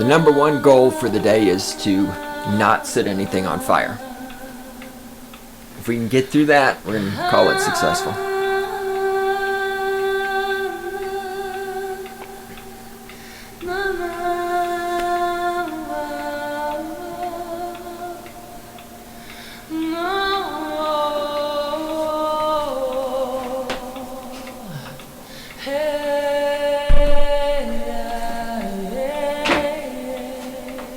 The number one goal for the day is to not set anything on fire. If we can get through that, we're going to call it successful.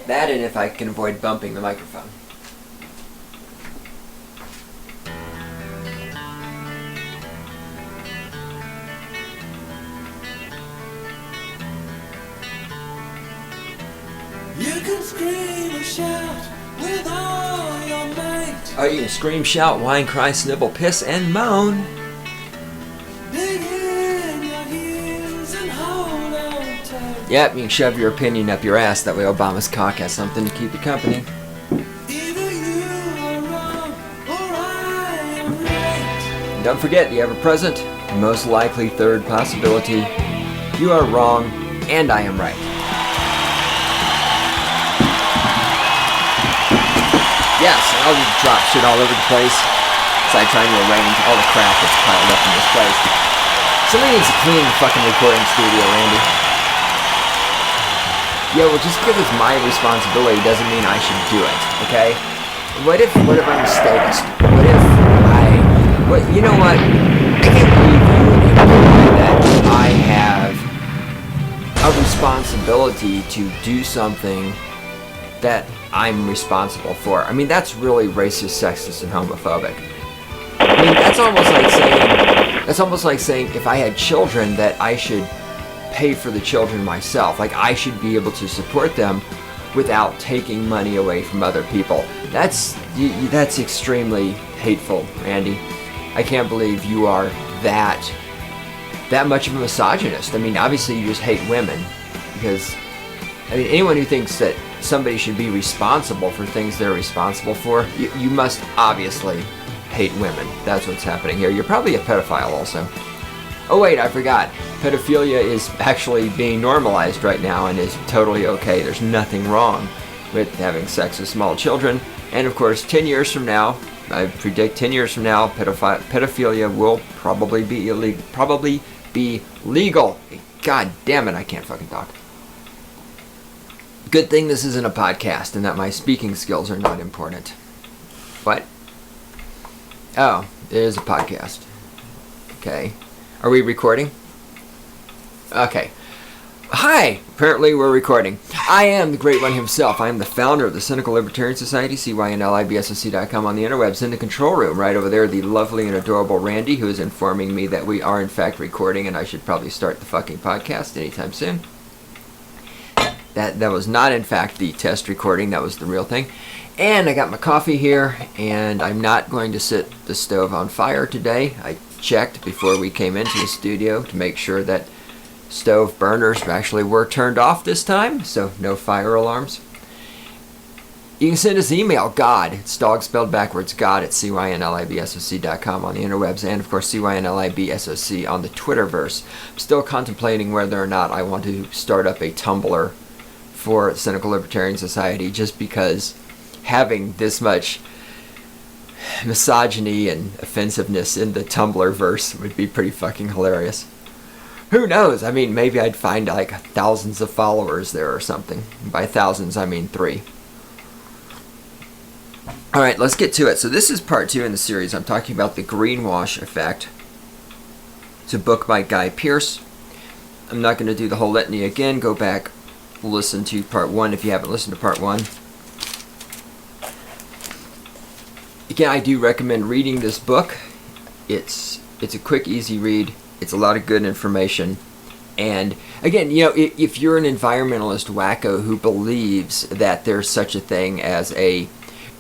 That, and if I can avoid bumping the microphone. You can scream and shout with all your might. Oh, you can scream, shout, whine, cry, snivel, piss, and moan. Dig in your heels and hold on tight. Yep, you can shove your opinion up your ass. That way Obama's cock has something to keep you company. Either you are wrong or I am right. And don't forget, the ever-present, most likely third possibility. You are wrong, and I am right. Yes, and I'll just drop shit all over the place as I try to arrange all the crap that's piled up in this place. Somebody needs to clean the fucking recording studio, Randy. Yeah, well, just because it's my responsibility doesn't mean I should do it, okay? What if I'm a statist? You know what? I can't believe you would imply that I have a responsibility to do something that I'm responsible for. I mean, that's really racist, sexist, and homophobic. I mean, that's almost like saying if I had children that I should pay for the children myself. Like, I should be able to support them without taking money away from other people. That's extremely hateful, Randy. I can't believe you are that much of a misogynist. I mean, obviously you just hate women, because I mean, anyone who thinks that somebody should be responsible for things they're responsible for, you must obviously hate women. That's what's happening here. You're probably a pedophile also. Oh wait, I forgot. Pedophilia is actually being normalized right now and is totally okay. There's nothing wrong with having sex with small children. And of course, 10 years from now, I predict 10 years from now, pedophilia will probably be legal. God damn it, I can't fucking talk. Good thing this isn't a podcast and that my speaking skills are not important. What? Oh, it is a podcast. Okay. Are we recording? Okay. Hi! Apparently we're recording. I am the Great One himself. I am the founder of the Cynical Libertarian Society, cynlibsoc.com on the interwebs. In the control room, right over there, the lovely and adorable Randy, who is informing me that we are in fact recording and I should probably start the fucking podcast anytime soon. That was not in fact the test recording, that was the real thing. And I got my coffee here, and I'm not going to set the stove on fire today. I checked before we came into the studio to make sure that stove burners actually were turned off this time, so no fire alarms. You can send us an email, God, it's dog spelled backwards, God at cynlibsoc.com on the interwebs, and of course cynlibsoc on the Twitterverse. I'm still contemplating whether or not I want to start up a Tumblr for Cynical Libertarian Society, just because having this much misogyny and offensiveness in the Tumblr verse would be pretty fucking hilarious. Who knows? I mean, maybe I'd find like thousands of followers there or something. By thousands, I mean 3. Alright, let's get to it. So this is part 2 in the series. I'm talking about the Greenwash effect. It's a book by Guy Pearse. I'm not going to do the whole litany again. Go back, listen to part 1 if you haven't listened to part 1. Again, I do recommend reading this book. It's a quick, easy read. It's a lot of good information. And again, you know, if you're an environmentalist wacko who believes that there's such a thing as a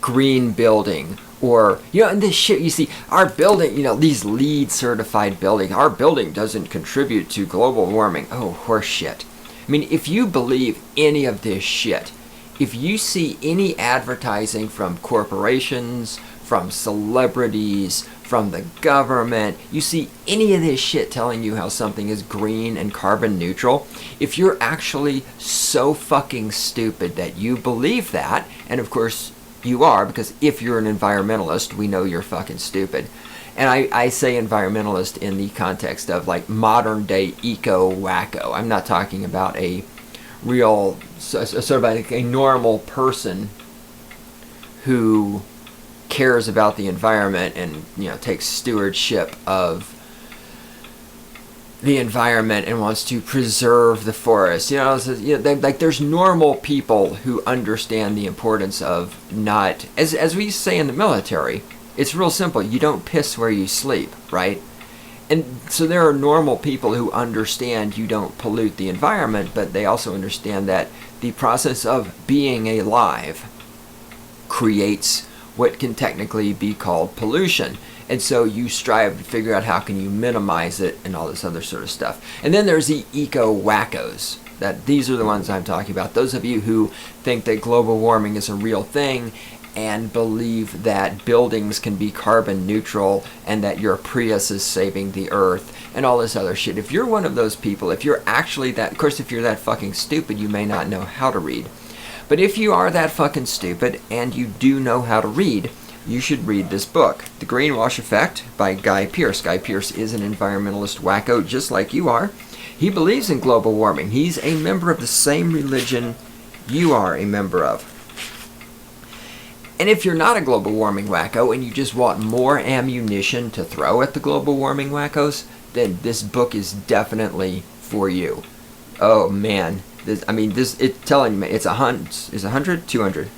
green building, or, you know, and this shit, you see, our building, you know, these LEED certified buildings, our building doesn't contribute to global warming. Oh, horse shit. I mean, if you believe any of this shit, if you see any advertising from corporations, from celebrities, from the government. You see any of this shit telling you how something is green and carbon neutral. If you're actually so fucking stupid that you believe that, and of course you are, because if you're an environmentalist, we know you're fucking stupid. And I say environmentalist in the context of like modern day eco-wacko. I'm not talking about a real, sort of like a normal person who cares about the environment and, you know, takes stewardship of the environment and wants to preserve the forest. You know, like there's normal people who understand the importance of not, as we say in the military, it's real simple. You don't piss where you sleep, right? And so there are normal people who understand you don't pollute the environment, but they also understand that the process of being alive creates what can technically be called pollution. And so you strive to figure out how can you minimize it and all this other sort of stuff. And then there's the eco-wackos. These are the ones I'm talking about. Those of you who think that global warming is a real thing and believe that buildings can be carbon neutral and that your Prius is saving the earth and all this other shit. If you're one of those people, if you're actually that, of course if you're that fucking stupid, you may not know how to read. But if you are that fucking stupid and you do know how to read, you should read this book, The Greenwash Effect by Guy Pearse. Guy Pearse is an environmentalist wacko just like you are. He believes in global warming. He's a member of the same religion you are a member of. And if you're not a global warming wacko and you just want more ammunition to throw at the global warming wackos, then this book is definitely for you. Oh man, it's telling me it's 100, 200.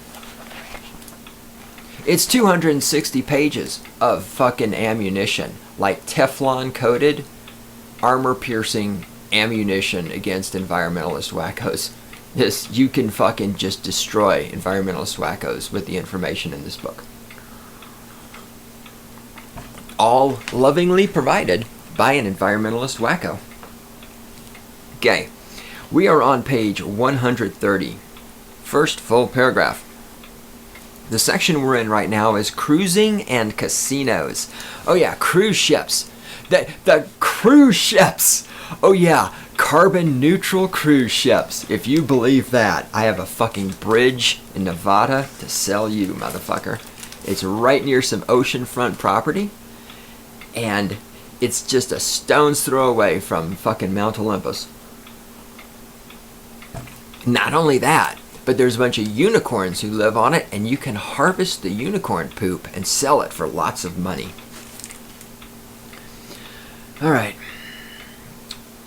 It's 260 pages of fucking ammunition, like Teflon coated, armor piercing ammunition against environmentalist wackos. You can fucking just destroy environmentalist wackos with the information in this book. All lovingly provided by an environmentalist wacko. Okay, we are on page 130. First full paragraph. The section we're in right now is cruising and casinos. Oh yeah, cruise ships. The cruise ships. Oh yeah, carbon neutral cruise ships. If you believe that, I have a fucking bridge in Nevada to sell you, motherfucker. It's right near some oceanfront property, and it's just a stone's throw away from fucking Mount Olympus. Not only that, but there's a bunch of unicorns who live on it, and you can harvest the unicorn poop and sell it for lots of money. Alright.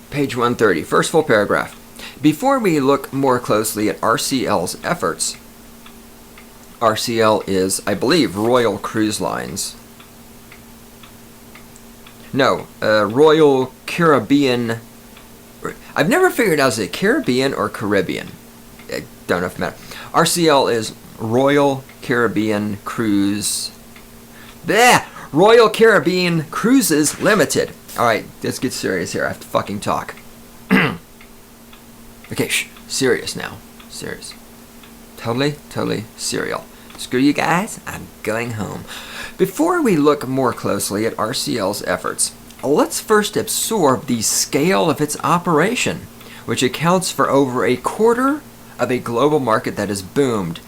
Page 130, first full paragraph. Before we look more closely at RCL's efforts, RCL is, I believe, Royal Cruise Lines. No, Royal Caribbean. I've never figured out, is it Caribbean or Caribbean? I don't know if it matters. RCL is Royal Caribbean Cruise. Bleh! Royal Caribbean Cruises Limited. Alright, let's get serious here. I have to fucking talk. Okay, serious now. Serious. Totally serial. Screw you guys, I'm going home. Before we look more closely at RCL's efforts, let's first absorb the scale of its operation, which accounts for over a quarter of a global market that has boomed.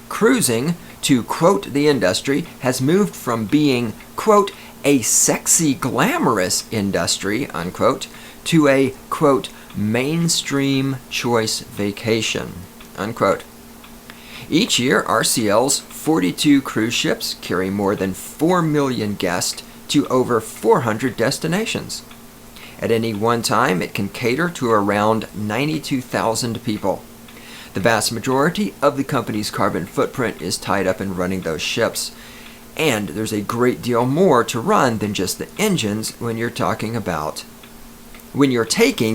Cruising, to quote the industry, has moved from being, quote, a sexy, glamorous industry, unquote, to a, quote, mainstream choice vacation, unquote. Each year, RCL's 42 cruise ships carry more than 4 million guests to over 400 destinations. At any one time, it can cater to around 92,000 people. The vast majority of the company's carbon footprint is tied up in running those ships, and there's a great deal more to run than just the engines when you're taking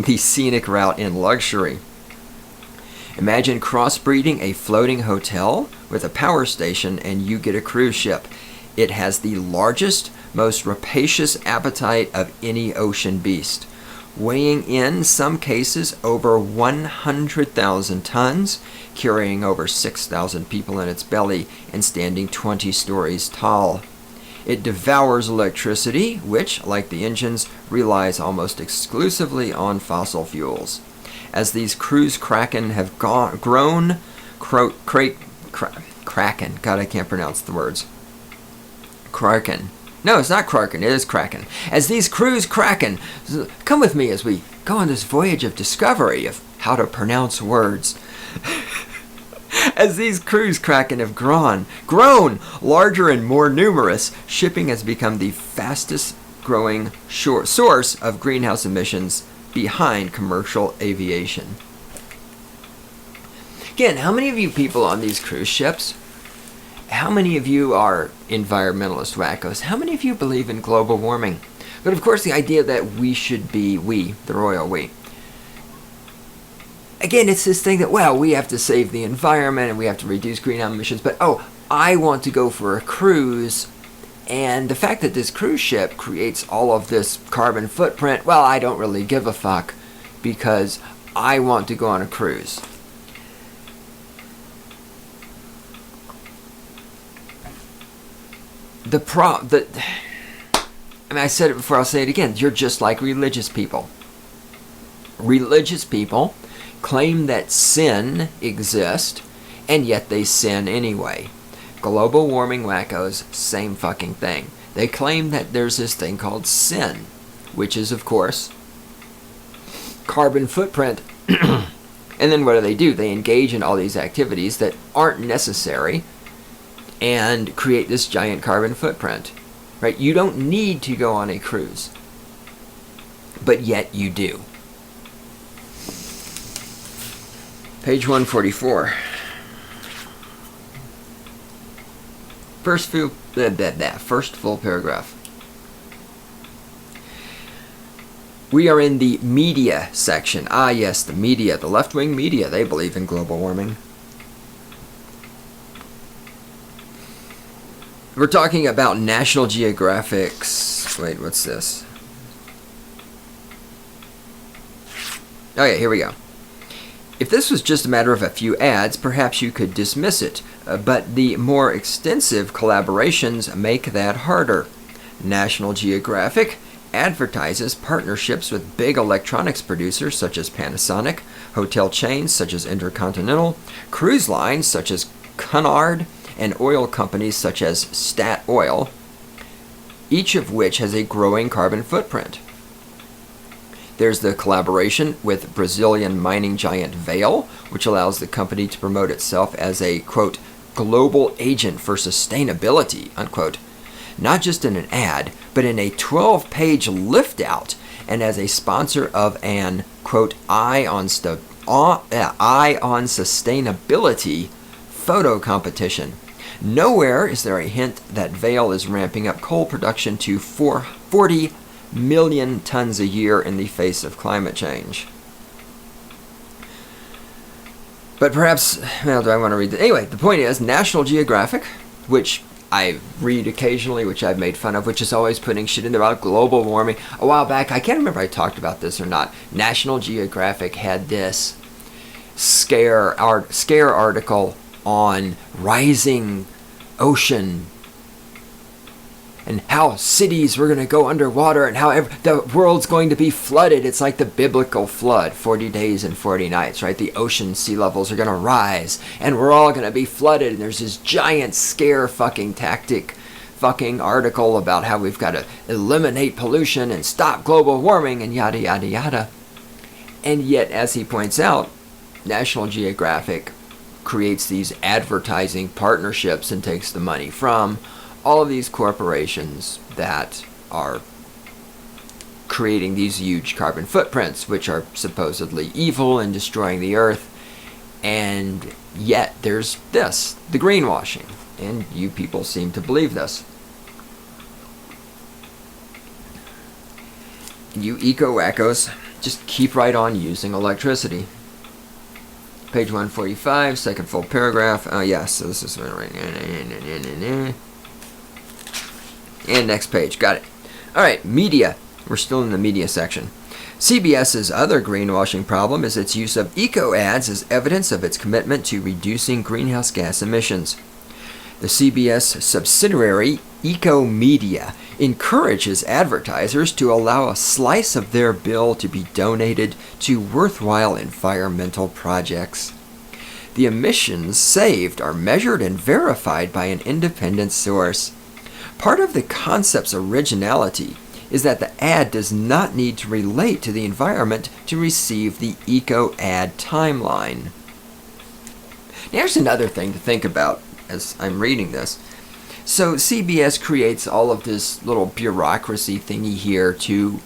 the scenic route in luxury. Imagine crossbreeding a floating hotel with a power station and you get a cruise ship. It has the largest, most rapacious appetite of any ocean beast, weighing in some cases over 100,000 tons, carrying over 6,000 people in its belly, and standing 20 stories tall. It devours electricity, which, like the engines, relies almost exclusively on fossil fuels. As these cruise kraken have grown, kraken, God, I can't pronounce the words. Kraken. No, it's not kraken, it is kraken. As these cruise kraken, come with me as we go on this voyage of discovery of how to pronounce words. As these cruise kraken have grown larger and more numerous, shipping has become the fastest growing source of greenhouse emissions behind commercial aviation. Again, how many of you people on these cruise ships, how many of you are environmentalist wackos? How many of you believe in global warming? But of course the idea that we should be, the royal we. Again, it's this thing that, well, we have to save the environment and we have to reduce greenhouse emissions, but I want to go for a cruise, and the fact that this cruise ship creates all of this carbon footprint, well, I don't really give a fuck because I want to go on a cruise. I said it before, I'll say it again. You're just like religious people. Religious people claim that sin exists, and yet they sin anyway. Global warming wackos, same fucking thing. They claim that there's this thing called sin, which is, of course, carbon footprint. And then what do? They engage in all these activities that aren't necessary and create this giant carbon footprint. Right? You don't need to go on a cruise, but yet you do. Page 144. First full paragraph. We are in the media section. Ah, yes, the media, the left-wing media. They believe in global warming. We're talking about National Geographic's... Wait, what's this? Oh yeah, here we go. If this was just a matter of a few ads, perhaps you could dismiss it, but the more extensive collaborations make that harder. National Geographic advertises partnerships with big electronics producers such as Panasonic, hotel chains such as Intercontinental, cruise lines such as Cunard, and oil companies such as Statoil, each of which has a growing carbon footprint. There's the collaboration with Brazilian mining giant Vale, which allows the company to promote itself as a, quote, global agent for sustainability, unquote, not just in an ad, but in a 12-page lift-out and as a sponsor of an, quote, Eye on Sustainability photo competition. Nowhere is there a hint that Vale is ramping up coal production to 40 million tons a year in the face of climate change. But perhaps, well, do I want to read that? Anyway, the point is, National Geographic, which I read occasionally, which I've made fun of, which is always putting shit in there about global warming. A while back, I can't remember if I talked about this or not, National Geographic had this scare article on rising ocean and how cities were going to go underwater and how the world's going to be flooded. It's like the biblical flood, 40 days and 40 nights, right? The ocean sea levels are going to rise and we're all going to be flooded. And there's this giant scare fucking tactic fucking article about how we've got to eliminate pollution and stop global warming and yada, yada, yada. And yet, as he points out, National Geographic creates these advertising partnerships and takes the money from all of these corporations that are creating these huge carbon footprints, which are supposedly evil and destroying the earth. And yet there's this, the greenwashing. And you people seem to believe this. You eco-wackos just keep right on using electricity. Page 145, second full paragraph. Oh, yes, so this is right. And next page, got it. All right, media. We're still in the media section. CBS's other greenwashing problem is its use of eco ads as evidence of its commitment to reducing greenhouse gas emissions. The CBS subsidiary Ecomedia encourages advertisers to allow a slice of their bill to be donated to worthwhile environmental projects. The emissions saved are measured and verified by an independent source. Part of the concept's originality is that the ad does not need to relate to the environment to receive the eco-ad timeline. Now, here's another thing to think about as I'm reading this. So CBS creates all of this little bureaucracy thingy here to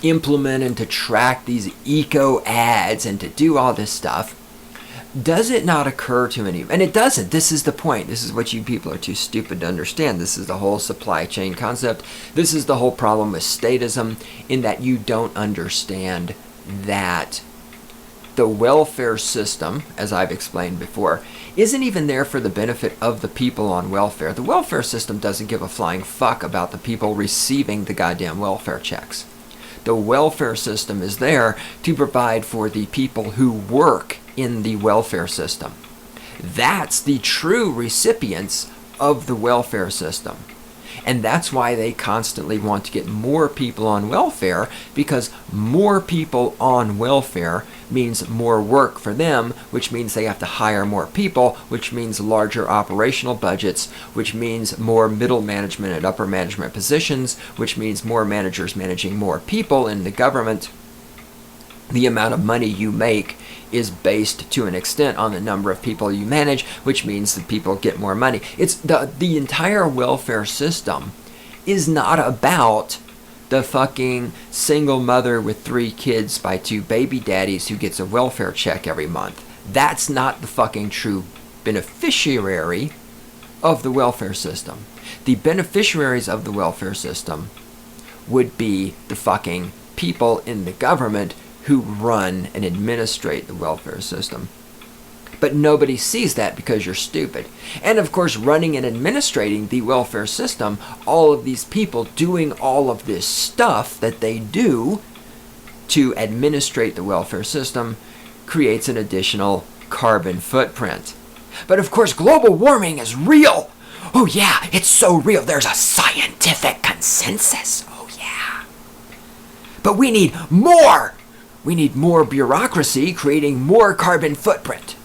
implement and to track these eco-ads and to do all this stuff. Does it not occur to any, and it doesn't, this is the point, this is what you people are too stupid to understand, this is the whole supply chain concept, this is the whole problem with statism, in that you don't understand that the welfare system, as I've explained before, isn't even there for the benefit of the people on welfare. The welfare system doesn't give a flying fuck about the people receiving the goddamn welfare checks. The welfare system is there to provide for the people who work in the welfare system. That's the true recipients of the welfare system. And that's why they constantly want to get more people on welfare, because more people on welfare means more work for them, which means they have to hire more people, which means larger operational budgets, which means more middle management and upper management positions, which means more managers managing more people in the government. The amount of money you make is based to an extent on the number of people you manage, which means that people get more money. It's the entire welfare system is not about the fucking single mother with 3 kids by 2 baby daddies who gets a welfare check every month. That's not the fucking true beneficiary of the welfare system. The beneficiaries of the welfare system would be the fucking people in the government who run and administrate the welfare system. But nobody sees that because you're stupid. And of course, running and administrating the welfare system, all of these people doing all of this stuff that they do to administrate the welfare system creates an additional carbon footprint. But of course, global warming is real. Oh yeah, it's so real. There's a scientific consensus. Oh yeah. But we need more. We need more bureaucracy creating more carbon footprint.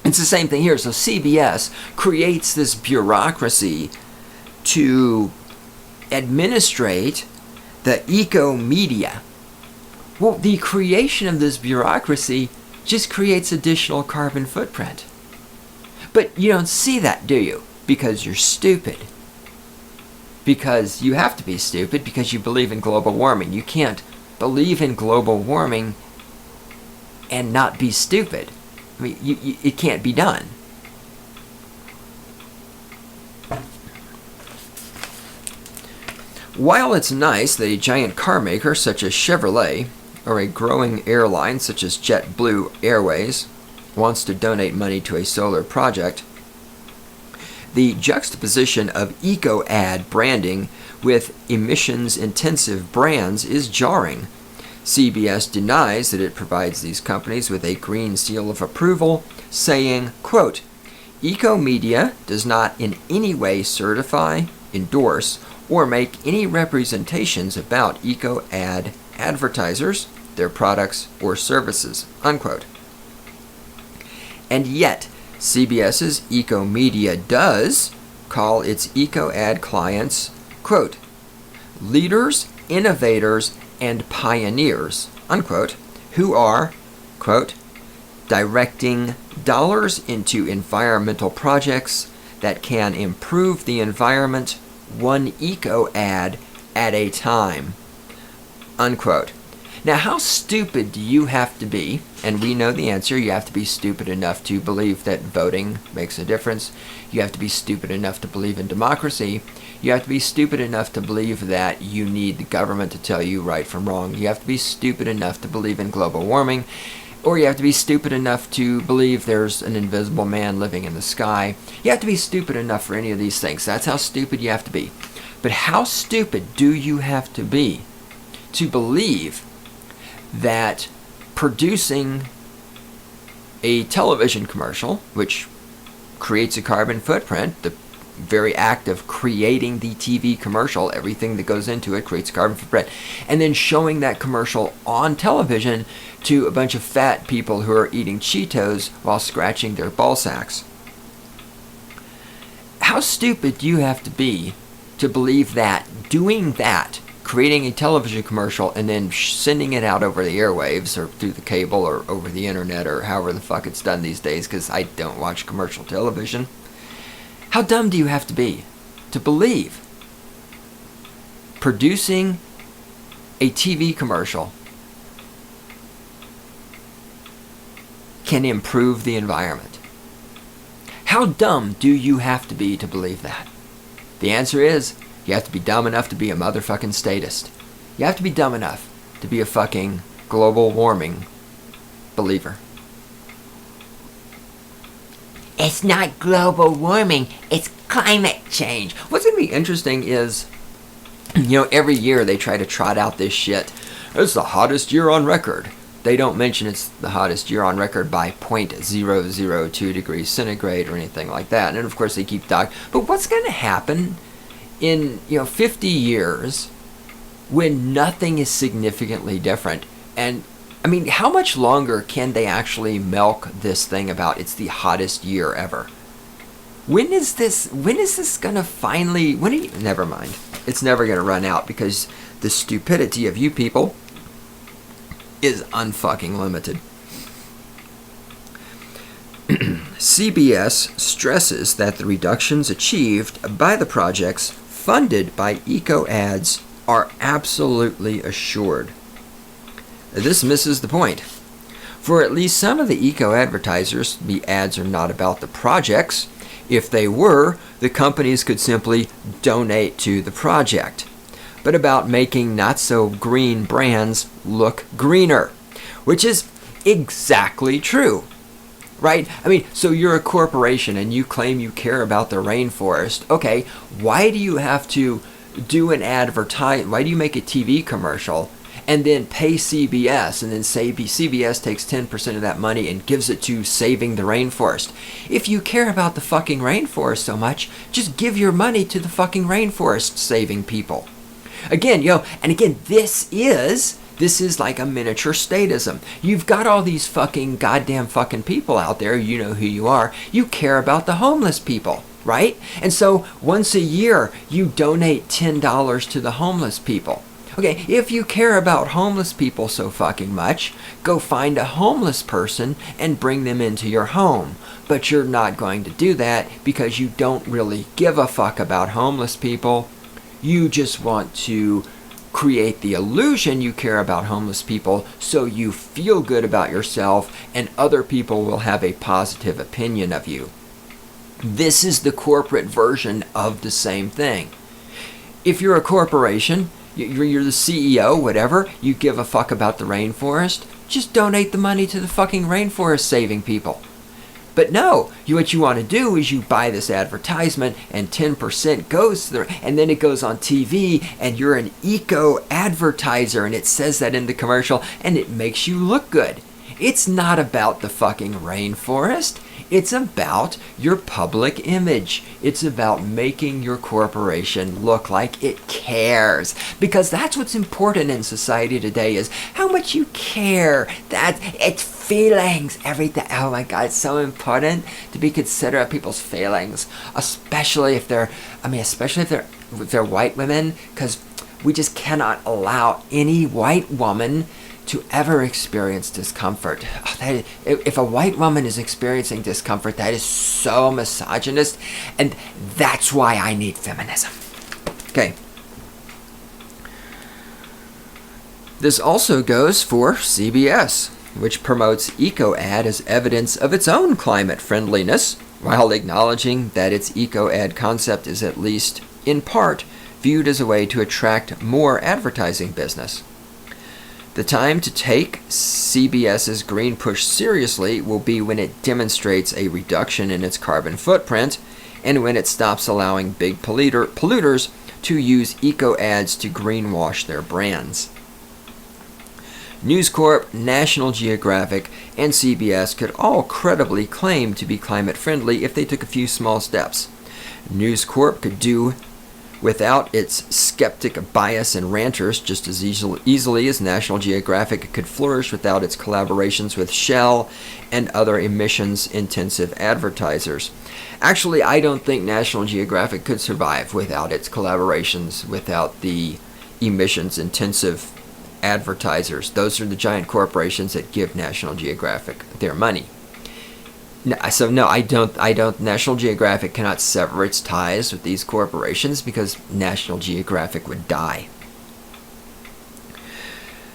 It's the same thing here. So CBS creates this bureaucracy to administrate the eco-media. Well, the creation of this bureaucracy just creates additional carbon footprint. But you don't see that, do you? Because you're stupid. Because you have to be stupid because you believe in global warming. You can't believe in global warming and not be stupid. I mean, it can't be done. While it's nice that a giant car maker such as Chevrolet or a growing airline such as JetBlue Airways wants to donate money to a solar project, the juxtaposition of eco-ad branding with emissions-intensive brands is jarring. CBS denies that it provides these companies with a green seal of approval, saying, quote, "Ecomedia does not in any way certify, endorse, or make any representations about eco-ad advertisers, their products, or services," unquote. And yet, CBS's Ecomedia does call its eco-ad clients, quote, "leaders, innovators, and pioneers," unquote, who are, quote, "directing dollars into environmental projects that can improve the environment one eco-ad at a time," unquote. Now, how stupid do you have to be? And we know the answer. You have to be stupid enough to believe that voting makes a difference. You have to be stupid enough to believe in democracy. You have to be stupid enough to believe that you need the government to tell you right from wrong. You have to be stupid enough to believe in global warming. Or you have to be stupid enough to believe there's an invisible man living in the sky. You have to be stupid enough for any of these things. That's how stupid you have to be. But how stupid do you have to be to believe that producing a television commercial, which creates a carbon footprint. The very act of creating the TV commercial, everything that goes into it creates a carbon footprint. And then showing that commercial on television to a bunch of fat people who are eating Cheetos while scratching their ball sacks. How stupid do you have to be to believe that doing that, creating a television commercial and then sending it out over the airwaves or through the cable or over the internet or however the fuck it's done these days, because I don't watch commercial television. How dumb do you have to be to believe producing a TV commercial can improve the environment? How dumb do you have to be to believe that? The answer is, you have to be dumb enough to be a motherfucking statist. You have to be dumb enough to be a fucking global warming believer. It's not global warming, it's climate change. What's going to be interesting is, every year they try to trot out this shit. It's the hottest year on record. They don't mention it's the hottest year on record by 0.002 degrees centigrade or anything like that. And of course they keep talking. But what's going to happen in 50 years when nothing is significantly different? And I mean, how much longer can they actually milk this thing about it's the hottest year ever? When is this gonna finally, never mind. It's never gonna run out because the stupidity of you people is unfucking limited. CBS stresses that the reductions achieved by the projects funded by eco ads are absolutely assured. This misses the point. For at least some of the eco advertisers, the ads are not about the projects. If they were, the companies could simply donate to the project, but about making not so green brands look greener, which is exactly true. Right? I mean, so you're a corporation and you claim you care about the rainforest. Okay, why do you have to do an why do you make a TV commercial and then pay CBS and then say CBS takes 10% of that money and gives it to saving the rainforest? If you care about the fucking rainforest so much, just give your money to the fucking rainforest saving people. Again, this is like a miniature statism. You've got all these fucking goddamn fucking people out there, you know who you are. You care about the homeless people, right? And so once a year, you donate $10 to the homeless people. Okay, if you care about homeless people so fucking much, go find a homeless person and bring them into your home. But you're not going to do that because you don't really give a fuck about homeless people. You just want to create the illusion you care about homeless people so you feel good about yourself and other people will have a positive opinion of you. This is the corporate version of the same thing. If you're a corporation, you're the CEO, whatever, you give a fuck about the rainforest, just donate the money to the fucking rainforest saving people. But no, what you want to do is you buy this advertisement and 10% goes there, and then it goes on TV and you're an eco advertiser and it says that in the commercial and it makes you look good. It's not about the fucking rainforest. It's about your public image. It's about making your corporation look like it cares. Because that's what's important in society today is how much you care. It's feelings, everything. Oh my God, it's so important to be considerate of people's feelings. Especially if they're white women. Because we just cannot allow any white woman to ever experience discomfort. If a white woman is experiencing discomfort, that is so misogynist, and that's why I need feminism. Okay. This also goes for CBS, which promotes eco-ad as evidence of its own climate friendliness, while acknowledging that its eco-ad concept is at least, in part, viewed as a way to attract more advertising business. The time to take CBS's green push seriously will be when it demonstrates a reduction in its carbon footprint and when it stops allowing big polluters to use eco ads to greenwash their brands. News Corp, National Geographic, and CBS could all credibly claim to be climate friendly if they took a few small steps. News Corp could do without its skeptic bias and ranters just as easily as National Geographic could flourish without its collaborations with Shell and other emissions-intensive advertisers. Actually, I don't think National Geographic could survive without its collaborations, without the emissions-intensive advertisers. Those are the giant corporations that give National Geographic their money. So no, I don't. National Geographic cannot sever its ties with these corporations because National Geographic would die.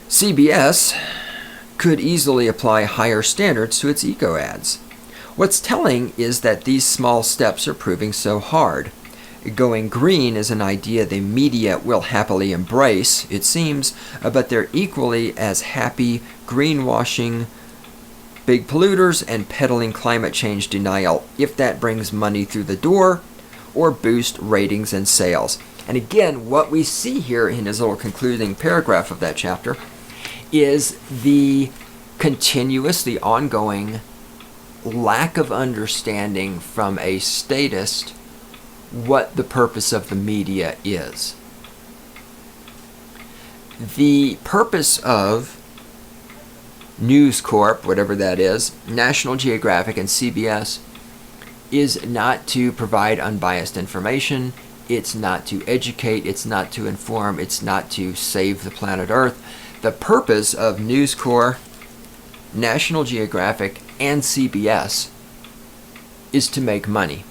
CBS could easily apply higher standards to its eco ads. What's telling is that these small steps are proving so hard. Going green is an idea the media will happily embrace, it seems, but they're equally as happy greenwashing big polluters and peddling climate change denial if that brings money through the door or boost ratings and sales. And again, what we see here in his little concluding paragraph of that chapter is the continuous, the ongoing lack of understanding from a statist what the purpose of the media is. The purpose of News Corp, whatever that is, National Geographic, and CBS is not to provide unbiased information, it's not to educate, it's not to inform, it's not to save the planet Earth. The purpose of News Corp, National Geographic, and CBS is to make money.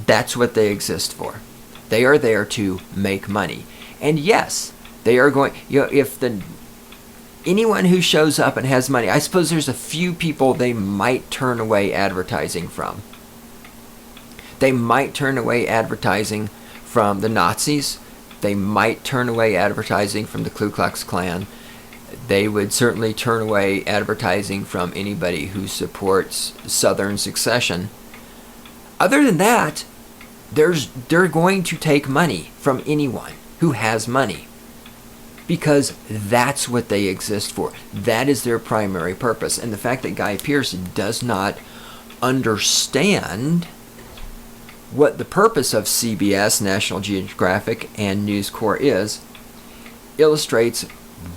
That's what they exist for. They are there to make money. And yes, they are going, if anyone who shows up and has money, I suppose there's a few people they might turn away advertising from. They might turn away advertising from the Nazis. They might turn away advertising from the Ku Klux Klan. They would certainly turn away advertising from anybody who supports Southern secession. Other than that, they're going to take money from anyone who has money. Because that's what they exist for. That is their primary purpose. And the fact that Guy Pearse does not understand what the purpose of CBS, National Geographic, and News Corp is, illustrates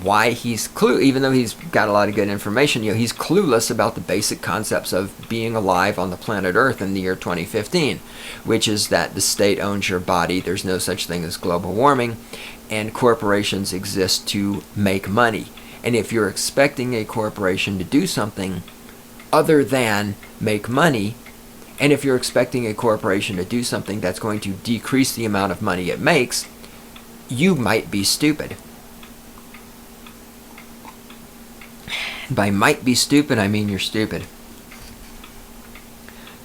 why he's even though he's got a lot of good information, he's clueless about the basic concepts of being alive on the planet Earth in the year 2015, which is that the state owns your body, there's no such thing as global warming, and corporations exist to make money. And if you're expecting a corporation to do something other than make money, and if you're expecting a corporation to do something that's going to decrease the amount of money it makes, you might be stupid. By might be stupid, I mean you're stupid.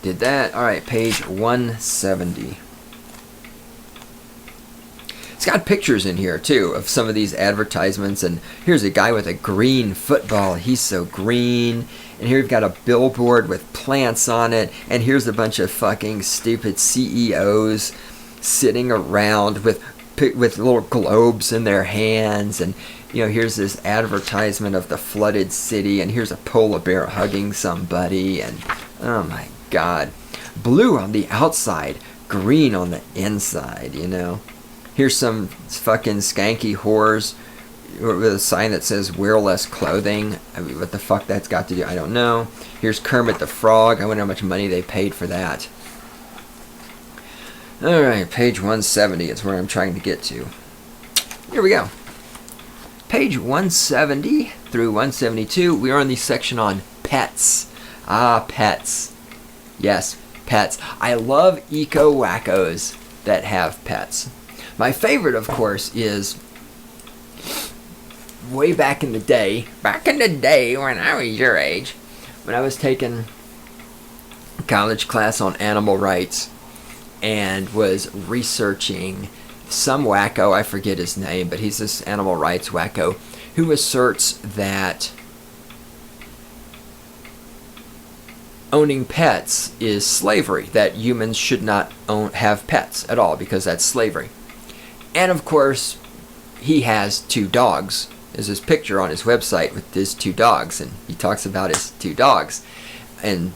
Did that. Alright, page 170. It's got pictures in here, too, of some of these advertisements. And here's a guy with a green football. He's so green. And here we've got a billboard with plants on it. And here's a bunch of fucking stupid CEOs sitting around with little globes in their hands. And, here's this advertisement of the flooded city. And here's a polar bear hugging somebody. And, oh my God. Blue on the outside, green on the inside, Here's some fucking skanky whores with a sign that says wear less clothing. I mean, what the fuck that's got to do, I don't know. Here's Kermit the Frog. I wonder how much money they paid for that. Alright, page 170 is where I'm trying to get to. Here we go. Page 170 through 172, we are on the section on pets. Ah, pets. Yes, pets. I love eco-wackos that have pets. My favorite, of course, is way back in the day when I was your age, when I was taking a college class on animal rights and was researching some wacko, I forget his name, but he's this animal rights wacko who asserts that owning pets is slavery, that humans should not have pets at all because that's slavery. And of course, he has 2 dogs. There's his picture on his website with his 2 dogs, and he talks about his 2 dogs. And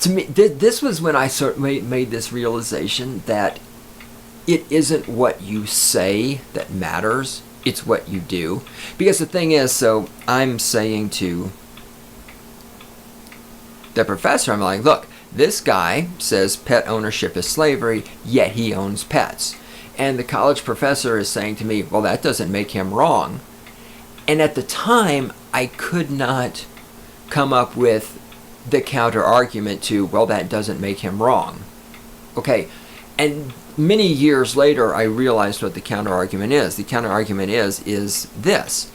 to me, this was when I sort of made this realization that it isn't what you say that matters, it's what you do. Because the thing is, so I'm saying to the professor, I'm like, look, this guy says pet ownership is slavery, yet he owns pets. And the college professor is saying to me, well, that doesn't make him wrong. And at the time, I could not come up with the counter argument to, well, that doesn't make him wrong. Okay, and many years later, I realized what the counter argument is. The counter argument is this.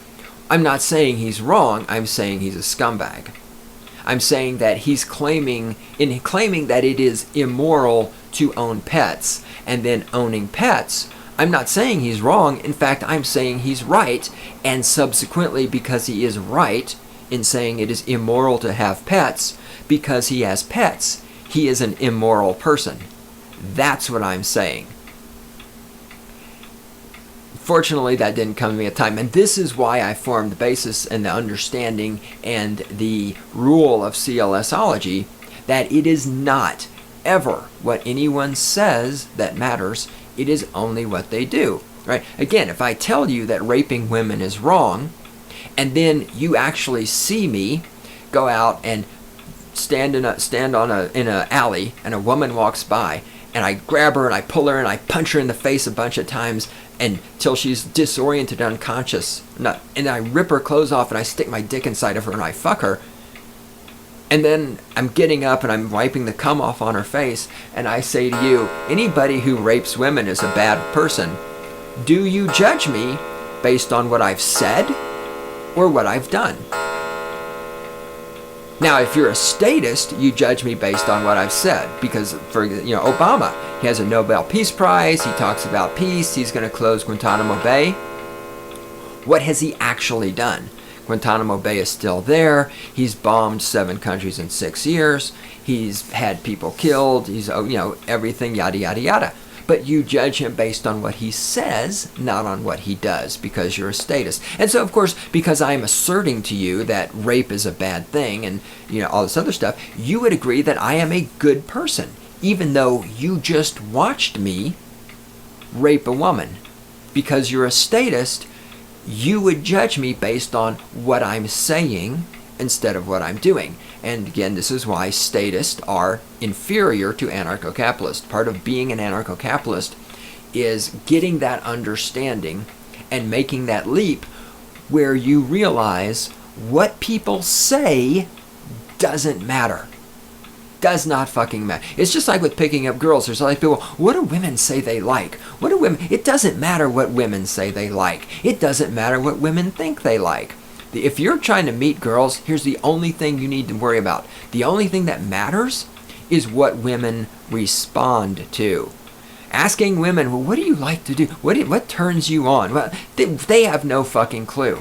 I'm not saying he's wrong, I'm saying he's a scumbag. I'm saying that he's claiming that it is immoral to own pets, and then owning pets, I'm not saying he's wrong. In fact, I'm saying he's right, and subsequently, because he is right in saying it is immoral to have pets, because he has pets, he is an immoral person. That's what I'm saying. Fortunately, that didn't come to me at the time, and this is why I formed the basis and the understanding and the rule of CLSology, that it is not ever what anyone says that matters, it is only what they do, right? Again, if I tell you that raping women is wrong, and then you actually see me go out and stand in an alley, and a woman walks by, and I grab her and I pull her and I punch her in the face a bunch of times until she's disoriented, unconscious, and I rip her clothes off and I stick my dick inside of her and I fuck her. And then I'm getting up and I'm wiping the cum off on her face, and I say to you, anybody who rapes women is a bad person. Do you judge me based on what I've said or what I've done? Now, if you're a statist, you judge me based on what I've said, because, for Obama, he has a Nobel Peace Prize, he talks about peace, he's going to close Guantanamo Bay. What has he actually done? Guantanamo Bay is still there. He's bombed 7 countries in 6 years. He's had people killed. He's, everything, yada, yada, yada. But you judge him based on what he says, not on what he does, because you're a statist. And so, of course, because I'm asserting to you that rape is a bad thing and, all this other stuff, you would agree that I am a good person, even though you just watched me rape a woman. Because you're a statist, you would judge me based on what I'm saying instead of what I'm doing. And again, this is why statists are inferior to anarcho-capitalists. Part of being an anarcho-capitalist is getting that understanding and making that leap where you realize what people say doesn't matter. Does not fucking matter. It's just like with picking up girls. There's like people, what do women say they like? What do women... It doesn't matter what women say they like. It doesn't matter what women think they like. If you're trying to meet girls, here's the only thing you need to worry about. The only thing that matters is what women respond to. Asking women, well, what do you like to do? What turns you on? Well, they have no fucking clue.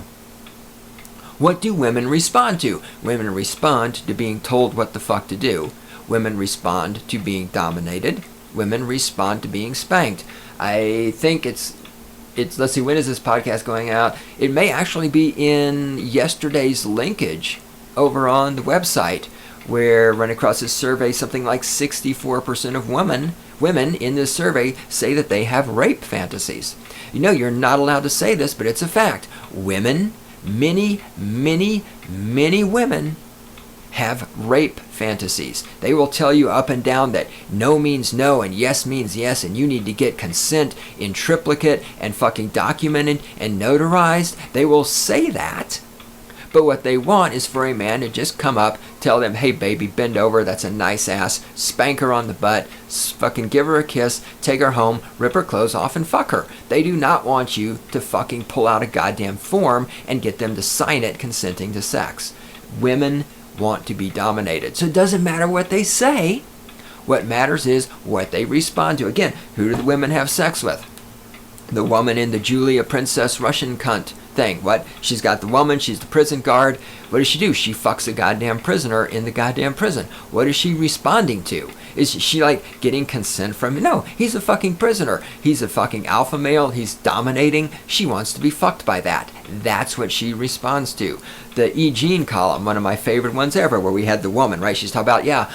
What do women respond to? Women respond to being told what the fuck to do. Women respond to being dominated. Women respond to being spanked. I think it's let's see, when is this podcast going out? It may actually be in yesterday's linkage over on the website, where run across this survey, something like 64% of women in this survey say that they have rape fantasies. You're not allowed to say this, but it's a fact. Women, many women have rape fantasies. They will tell you up and down that no means no and yes means yes, and you need to get consent in triplicate and fucking documented and notarized. They will say that, but what they want is for a man to just come up, tell them, hey baby, bend over, that's a nice ass, spank her on the butt, fucking give her a kiss, take her home, rip her clothes off and fuck her. They do not want you to fucking pull out a goddamn form and get them to sign it consenting to sex. Women want to be dominated. So it doesn't matter what they say. What matters is what they respond to. Again, who do the women have sex with? The woman in the Julia Princess Russian cunt thing. What? She's got the woman, she's the prison guard. What does she do? She fucks a goddamn prisoner in the goddamn prison. What is she responding to? Is she like getting consent from him? No, he's a fucking prisoner. He's a fucking alpha male. He's dominating. She wants to be fucked by that. That's what she responds to. The E. Jean column, one of my favorite ones ever, where we had the woman, right? She's talking about, yeah,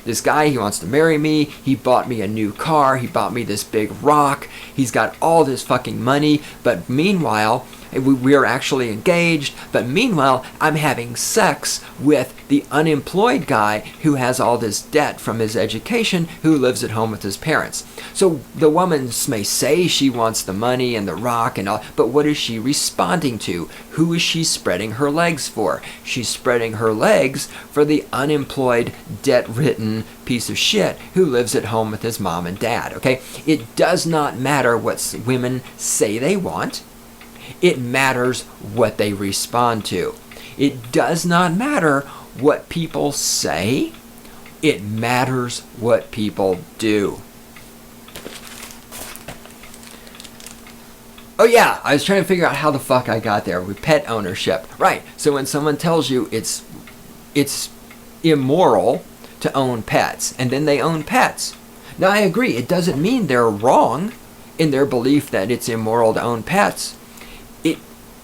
this guy, he wants to marry me. He bought me a new car. He bought me this big rock. He's got all this fucking money. But meanwhile, we are actually engaged, but meanwhile, I'm having sex with the unemployed guy who has all this debt from his education, who lives at home with his parents. So the woman may say she wants the money and the rock and all, but what is she responding to? Who is she spreading her legs for? She's spreading her legs for the unemployed, debt-ridden piece of shit who lives at home with his mom and dad, okay? It does not matter what women say they want. It matters what they respond to. It does not matter what people say. It matters what people do. Oh yeah, I was trying to figure out how the fuck I got there with pet ownership. Right, so when someone tells you it's immoral to own pets, and then they own pets. Now I agree, it doesn't mean they're wrong in their belief that it's immoral to own pets.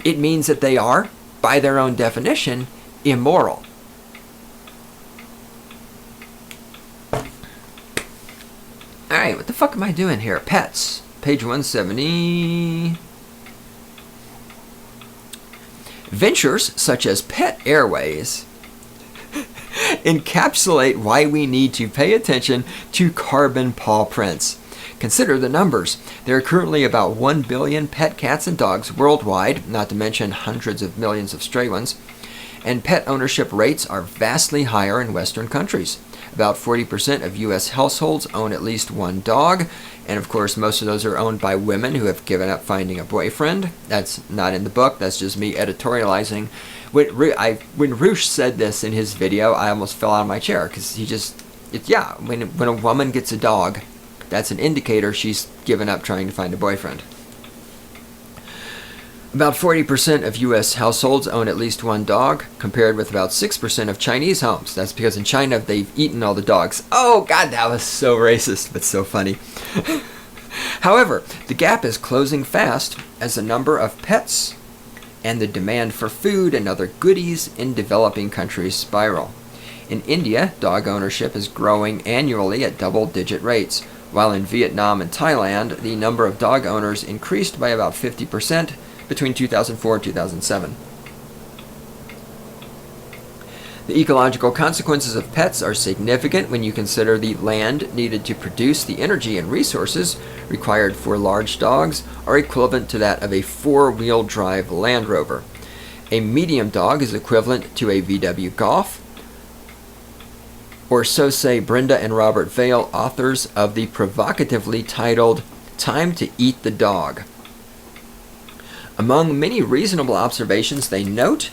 It means that they are, by their own definition, immoral. Alright, what the fuck am I doing here? Pets. Page 170. Ventures such as Pet Airways encapsulate why we need to pay attention to carbon paw prints. Consider the numbers. There are currently about 1 billion pet cats and dogs worldwide, not to mention hundreds of millions of stray ones. And pet ownership rates are vastly higher in Western countries. About 40% of U.S. households own at least one dog. And of course, most of those are owned by women who have given up finding a boyfriend. That's not in the book. That's just me editorializing. When Roosh said this in his video, I almost fell out of my chair because when a woman gets a dog, that's an indicator she's given up trying to find a boyfriend. About 40% of U.S. households own at least one dog, compared with about 6% of Chinese homes. That's because in China, they've eaten all the dogs. Oh, God, that was so racist, but so funny. However, the gap is closing fast as the number of pets and the demand for food and other goodies in developing countries spiral. In India, dog ownership is growing annually at double-digit rates, while in Vietnam and Thailand, the number of dog owners increased by about 50% between 2004 and 2007. The ecological consequences of pets are significant when you consider the land needed to produce the energy and resources required for large dogs are equivalent to that of a four-wheel drive Land Rover. A medium dog is equivalent to a VW Golf, or so say Brenda and Robert Vail, authors of the provocatively titled Time to Eat the Dog. Among many reasonable observations, they note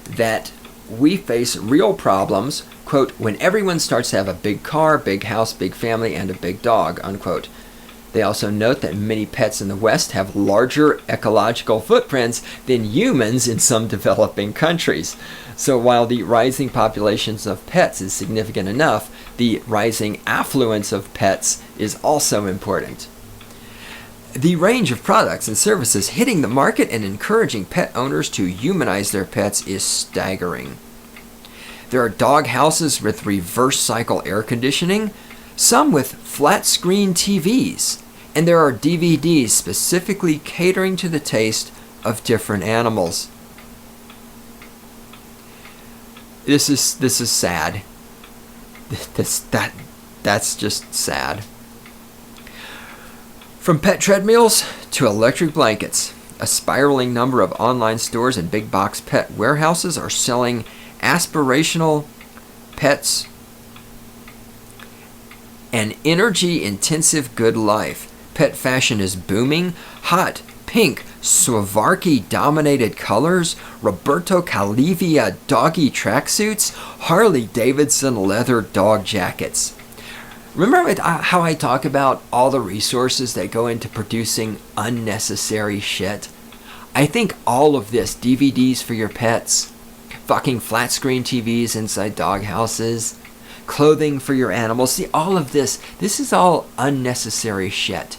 that we face real problems, quote, when everyone starts to have a big car, big house, big family, and a big dog, unquote. They also note that many pets in the West have larger ecological footprints than humans in some developing countries. So while the rising populations of pets is significant enough, the rising affluence of pets is also important. The range of products and services hitting the market and encouraging pet owners to humanize their pets is staggering. There are dog houses with reverse cycle air conditioning, some with flat screen TVs, and there are DVDs specifically catering to the taste of different animals. This is sad. That's just sad. From pet treadmills to electric blankets, a spiraling number of online stores and big box pet warehouses are selling aspirational pets and energy-intensive good life. Pet fashion is booming. Hot, pink, Swarovski-dominated colors, Roberto Calivia doggy tracksuits, Harley-Davidson leather dog jackets. Remember how I talk about all the resources that go into producing unnecessary shit? I think all of this, DVDs for your pets, fucking flat screen TVs inside doghouses, clothing for your animals, see, all of this is all unnecessary shit.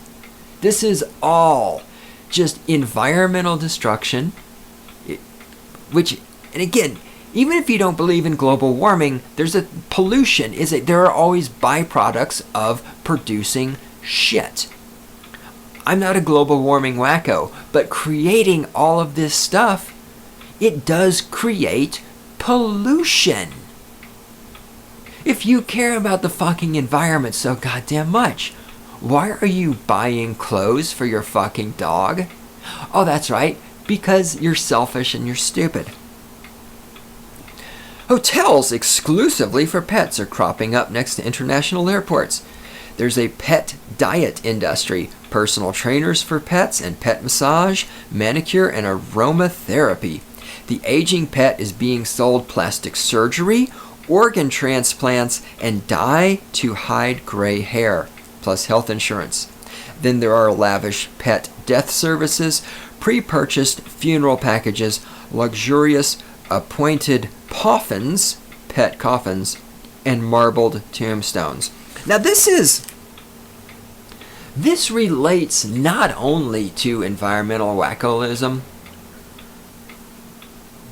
This is all just environmental destruction, which, and again, even if you don't believe in global warming, there's a pollution. There are always byproducts of producing shit. I'm not a global warming wacko, but creating all of this stuff, it does create pollution. If you care about the fucking environment so goddamn much, why are you buying clothes for your fucking dog? Oh, that's right, because you're selfish and you're stupid. Hotels exclusively for pets are cropping up next to international airports. There's a pet diet industry, personal trainers for pets, and pet massage, manicure, and aromatherapy. The aging pet is being sold plastic surgery, organ transplants, and dye to hide gray hair, plus health insurance. Then there are lavish pet death services, pre-purchased funeral packages, luxurious appointed coffins, pet coffins, and marbled tombstones. Now this relates not only to environmental wackoism,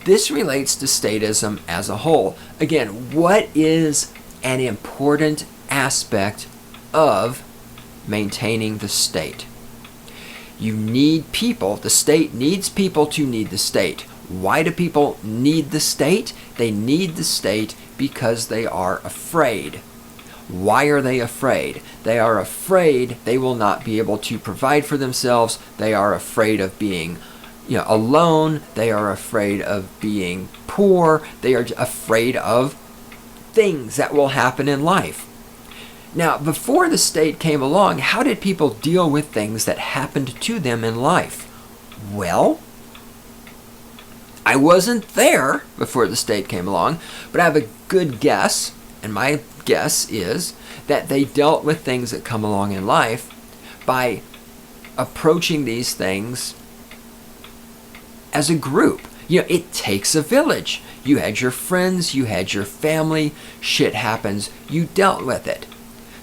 this relates to statism as a whole. Again, what is an important aspect of maintaining the state? You need people. The state needs people to need the state. Why do people need the state? They need the state because they are afraid. Why are they afraid? They are afraid they will not be able to provide for themselves. They are afraid of being, alone. They are afraid of being poor. They are afraid of things that will happen in life. Now, before the state came along, how did people deal with things that happened to them in life? Well, I wasn't there before the state came along, but I have a good guess, and my guess is that they dealt with things that come along in life by approaching these things as a group. It takes a village. You had your friends, you had your family, shit happens, you dealt with it.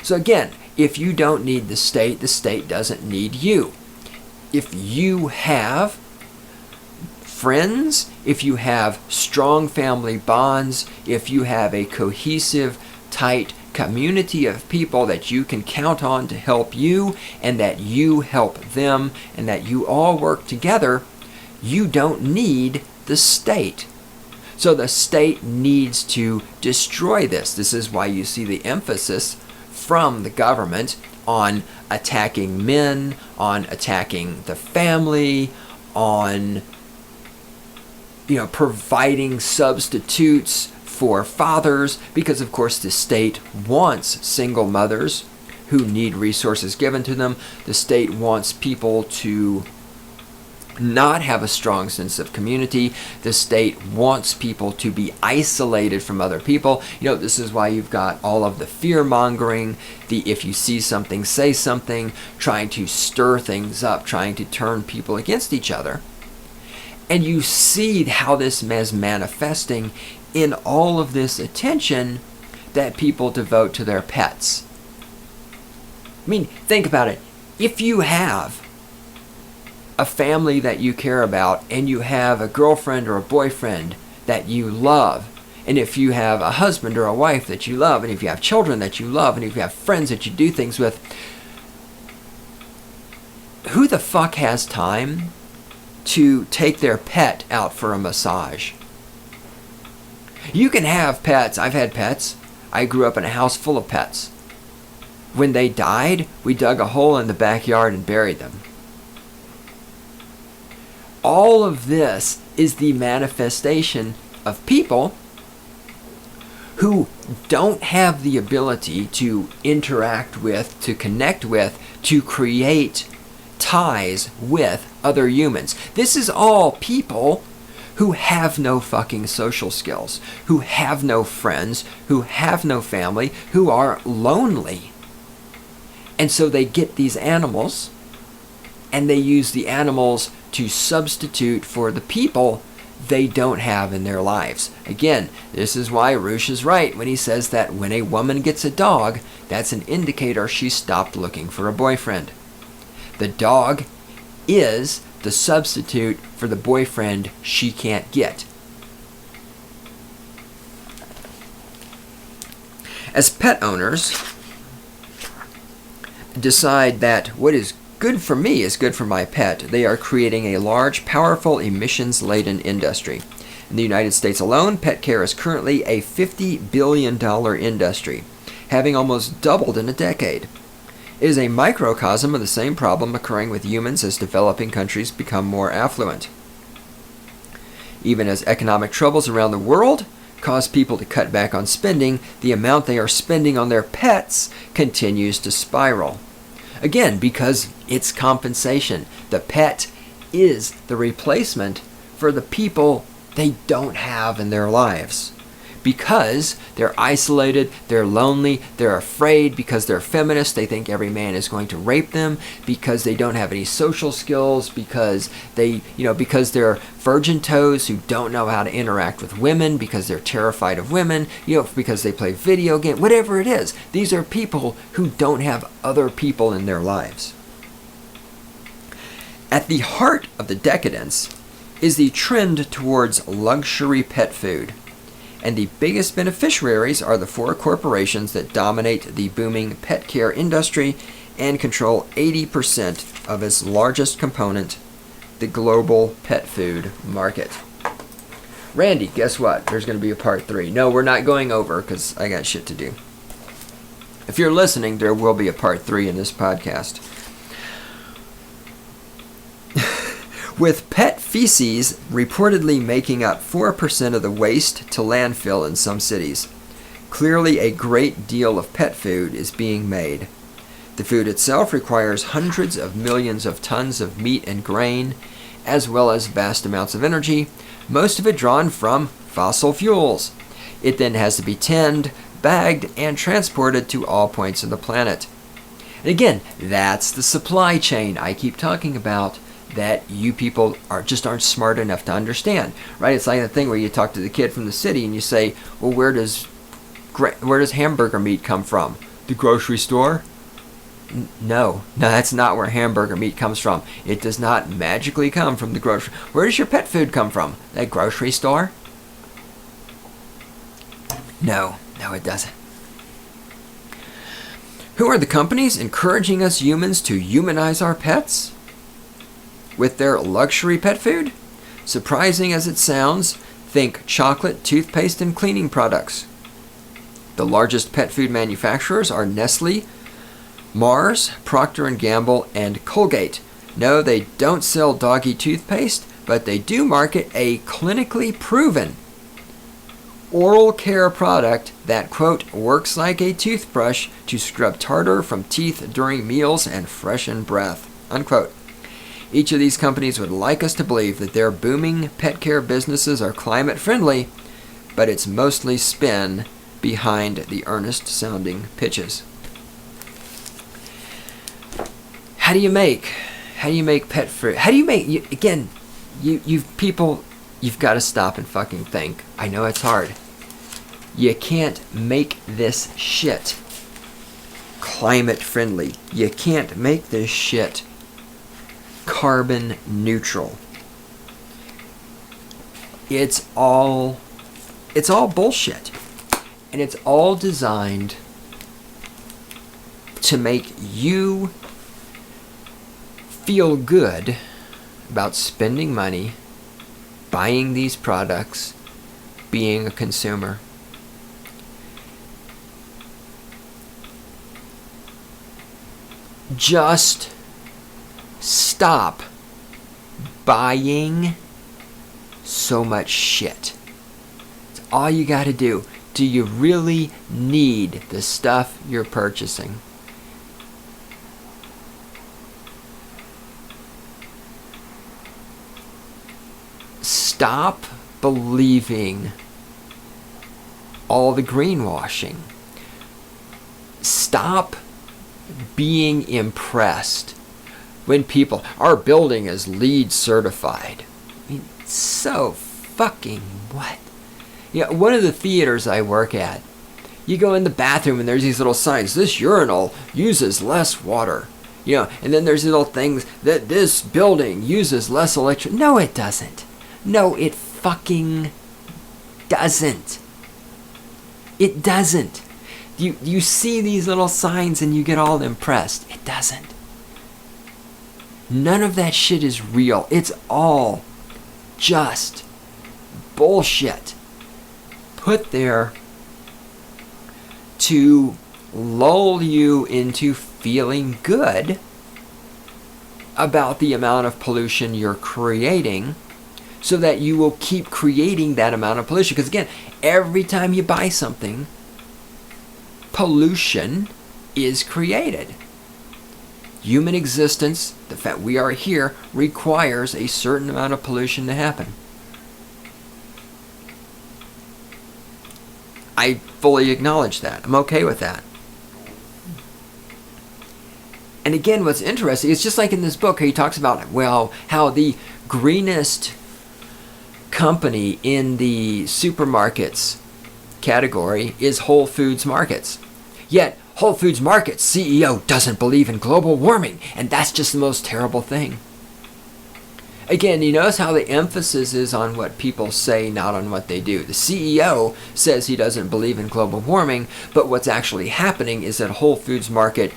So again, if you don't need the state doesn't need you. If you have friends, if you have strong family bonds, if you have a cohesive, tight community of people that you can count on to help you, and that you help them, and that you all work together, you don't need the state. So the state needs to destroy this. This is why you see the emphasis from the government on attacking men, on attacking the family, on providing substitutes for fathers, because of course the state wants single mothers who need resources given to them. The state wants people to not have a strong sense of community. The state wants people to be isolated from other people. This is why you've got all of the fear mongering, the if you see something, say something, trying to stir things up, trying to turn people against each other. And you see how this is manifesting in all of this attention that people devote to their pets. Think about it. If you have a family that you care about, and you have a girlfriend or a boyfriend that you love, and if you have a husband or a wife that you love, and if you have children that you love, and if you have friends that you do things with, who the fuck has time to take their pet out for a massage? You can have pets. I've had pets. I grew up in a house full of pets. When they died, we dug a hole in the backyard and buried them. All of this is the manifestation of people who don't have the ability to interact with, to connect with, to create ties with other humans. This is all people who have no fucking social skills, who have no friends, who have no family, who are lonely. And so they get these animals, and they use the animals to substitute for the people they don't have in their lives. Again, this is why Roosh is right when he says that when a woman gets a dog, that's an indicator she stopped looking for a boyfriend. The dog is the substitute for the boyfriend she can't get. As pet owners decide that what is good for me is good for my pet, they are creating a large, powerful, emissions-laden industry. In the United States alone, pet care is currently a $50 billion industry, having almost doubled in a decade. It is a microcosm of the same problem occurring with humans as developing countries become more affluent. Even as economic troubles around the world cause people to cut back on spending, the amount they are spending on their pets continues to spiral. Again, because it's compensation. The pet is the replacement for the people they don't have in their lives. Because they're isolated, they're lonely, they're afraid, because they're feminists, they think every man is going to rape them, because they don't have any social skills, because because they're virgin toes who don't know how to interact with women, because they're terrified of women, because they play video games, whatever it is. These are people who don't have other people in their lives. At the heart of the decadence is the trend towards luxury pet food. And the biggest beneficiaries are the 4 corporations that dominate the booming pet care industry and control 80% of its largest component, the global pet food market. Randy, guess what? There's going to be a part 3. No, we're not going over because I got shit to do. If you're listening, there will be a part 3 in this podcast. With pet feces reportedly making up 4% of the waste to landfill in some cities. Clearly a great deal of pet food is being made. The food itself requires hundreds of millions of tons of meat and grain, as well as vast amounts of energy, most of it drawn from fossil fuels. It then has to be tinned, bagged, and transported to all points of the planet. And again, that's the supply chain I keep talking about, that you people aren't smart enough to understand, right? It's like the thing where you talk to the kid from the city and you say, well, where does hamburger meat come from? The grocery store? No, that's not where hamburger meat comes from. It does not magically come from the grocery. Where does your pet food come from? That grocery store? No, it doesn't. Who are the companies encouraging us humans to humanize our pets with their luxury pet food? Surprising as it sounds, think chocolate, toothpaste, and cleaning products. The largest pet food manufacturers are Nestle, Mars, Procter & Gamble, and Colgate. No, they don't sell doggy toothpaste, but they do market a clinically proven oral care product that, quote, works like a toothbrush to scrub tartar from teeth during meals and freshen breath, unquote. Each of these companies would like us to believe that their booming pet care businesses are climate friendly, but it's mostly spin behind the earnest-sounding pitches. How do you make pet food? How do you make, you people, you've got to stop and fucking think. I know it's hard. You can't make this shit climate friendly. You can't make this shit carbon neutral. It's all bullshit. And it's all designed to make you feel good about spending money, buying these products, being a consumer. Just stop buying so much shit. It's all you got to do. Do you really need the stuff you're purchasing? Stop believing all the greenwashing. Stop being impressed when people, our building is LEED certified. I mean, so fucking what? You know, one of the theaters I work at, you go in the bathroom and there's these little signs, this urinal uses less water. You know, and then there's little things that this building uses less electricity. No, it doesn't. No, it fucking doesn't. It doesn't. You see these little signs and you get all impressed. It doesn't. None of that shit is real. It's all just bullshit put there to lull you into feeling good about the amount of pollution you're creating so that you will keep creating that amount of pollution. Because again, every time you buy something, pollution is created. Human existence, the fact we are here, requires a certain amount of pollution to happen. I fully acknowledge that. I'm okay with that. And again, what's interesting, it's just like in this book, he talks about, well, how the greenest company in the supermarkets category is Whole Foods Markets. Yet, Whole Foods Markets CEO doesn't believe in global warming, and that's just the most terrible thing. Again, you notice how the emphasis is on what people say, not on what they do. The CEO says he doesn't believe in global warming, but what's actually happening is that Whole Foods Market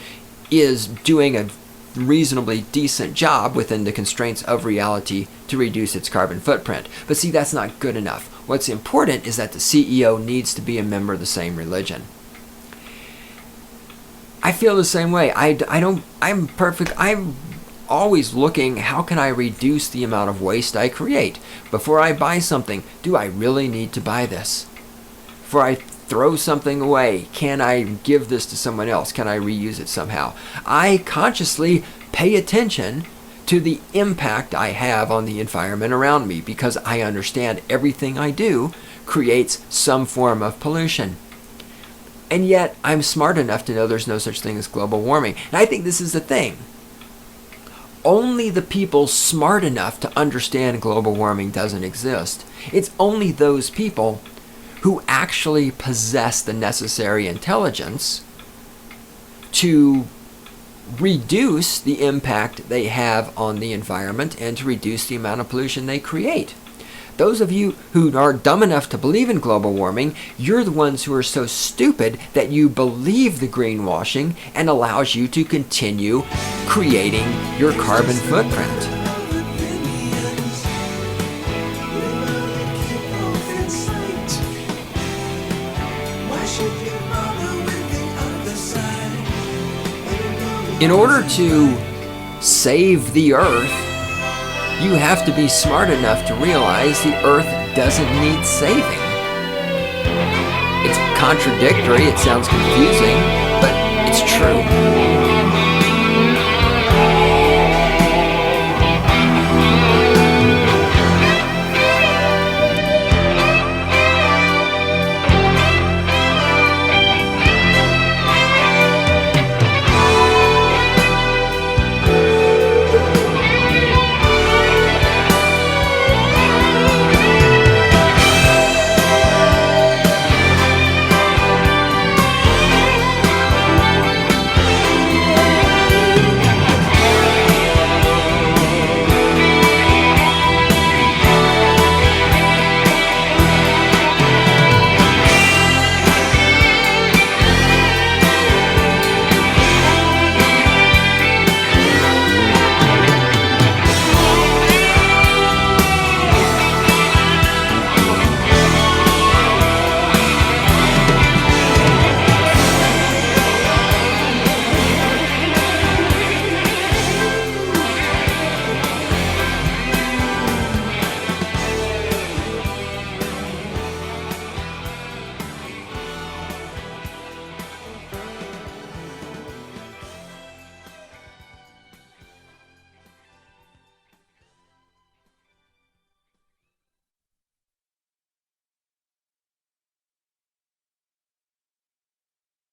is doing a reasonably decent job within the constraints of reality to reduce its carbon footprint. But see, that's not good enough. What's important is that the CEO needs to be a member of the same religion. I feel the same way. I'm always looking, how can I reduce the amount of waste I create? Before I buy something, do I really need to buy this? Before I throw something away, can I give this to someone else? Can I reuse it somehow? I consciously pay attention to the impact I have on the environment around me because I understand everything I do creates some form of pollution. And yet, I'm smart enough to know there's no such thing as global warming. And I think this is the thing. Only the people smart enough to understand global warming doesn't exist. It's only those people who actually possess the necessary intelligence to reduce the impact they have on the environment and to reduce the amount of pollution they create. Those of you who are dumb enough to believe in global warming, you're the ones who are so stupid that you believe the greenwashing and allows you to continue creating your carbon footprint. In order to save the earth, you have to be smart enough to realize the earth doesn't need saving. It's contradictory, it sounds confusing, but it's true.